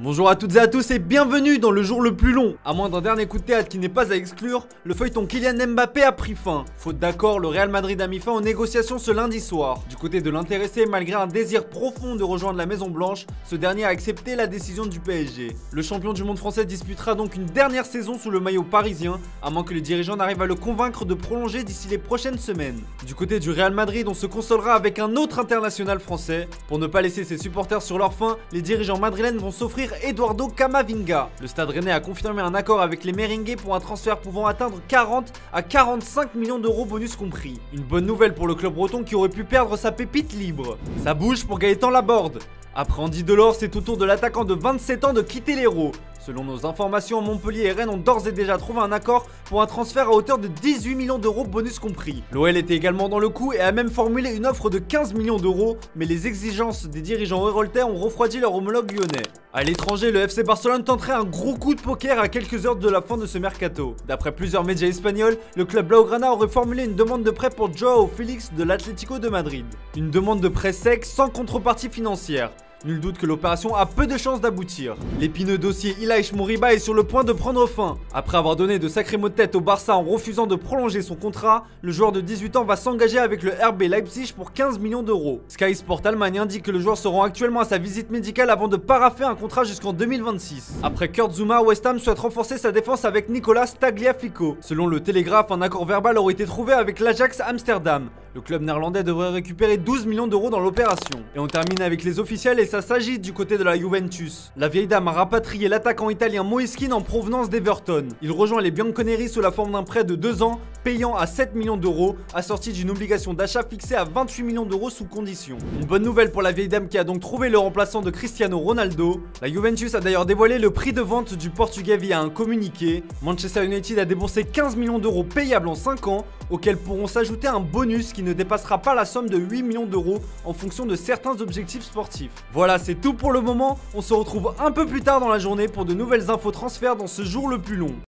Bonjour à toutes et à tous et bienvenue dans le jour le plus long. À moins d'un dernier coup de théâtre qui n'est pas à exclure, le feuilleton Kylian Mbappé a pris fin. Faute d'accord, le Real Madrid a mis fin aux négociations ce lundi soir. Du côté de l'intéressé, malgré un désir profond de rejoindre la Maison Blanche, ce dernier a accepté la décision du PSG. Le champion du monde français disputera donc une dernière saison sous le maillot parisien, à moins que les dirigeants n'arrivent à le convaincre de prolonger d'ici les prochaines semaines. Du côté du Real Madrid, on se consolera avec un autre international français. Pour ne pas laisser ses supporters sur leur faim, les dirigeants madrilènes vont s'offrir Eduardo Camavinga. Le Stade Rennais a confirmé un accord avec les Merengues pour un transfert pouvant atteindre 40 à 45 millions d'euros bonus compris. Une bonne nouvelle pour le club breton qui aurait pu perdre sa pépite libre. Ça bouge pour Gaëtan Laborde. Après Andy Delors, c'est au tour de l'attaquant de 27 ans de quitter l'Hérault. Selon nos informations, Montpellier et Rennes ont d'ores et déjà trouvé un accord pour un transfert à hauteur de 18 millions d'euros bonus compris. L'OL était également dans le coup et a même formulé une offre de 15 millions d'euros, mais les exigences des dirigeants héroltais ont refroidi leur homologue lyonnais. À l'étranger, le FC Barcelone tenterait un gros coup de poker à quelques heures de la fin de ce mercato. D'après plusieurs médias espagnols, le club Blaugrana aurait formulé une demande de prêt pour Joao Félix de l'Atlético de Madrid. Une demande de prêt sec sans contrepartie financière. Nul doute que l'opération a peu de chances d'aboutir. L'épineux dossier Ilaix Moriba est sur le point de prendre fin. Après avoir donné de sacrés mots de tête au Barça en refusant de prolonger son contrat, le joueur de 18 ans va s'engager avec le RB Leipzig pour 15 millions d'euros. Sky Sport Allemagne indique que le joueur se rend actuellement à sa visite médicale avant de paraffer un contrat jusqu'en 2026. Après Kurt Zouma, West Ham souhaite renforcer sa défense avec Nicolas Tagliafico. Selon le Télégraphe, un accord verbal aurait été trouvé avec l'Ajax Amsterdam. Le club néerlandais devrait récupérer 12 millions d'euros dans l'opération. Et on termine avec les officiels et ça s'agit du côté de la Juventus. La vieille dame a rapatrié l'attaquant italien Moiskin en provenance d'Everton. Il rejoint les Bianconeri sous la forme d'un prêt de 2 ans, payant à 7 millions d'euros, assorti d'une obligation d'achat fixée à 28 millions d'euros sous condition. Une bonne nouvelle pour la vieille dame qui a donc trouvé le remplaçant de Cristiano Ronaldo. La Juventus a d'ailleurs dévoilé le prix de vente du Portugais via un communiqué. Manchester United a déboursé 15 millions d'euros payables en 5 ans, auxquels pourront s'ajouter un bonus qui ne dépassera pas la somme de 8 millions d'euros en fonction de certains objectifs sportifs. Voilà, c'est tout pour le moment. On se retrouve un peu plus tard dans la journée pour de nouvelles infos transferts dans ce jour le plus long.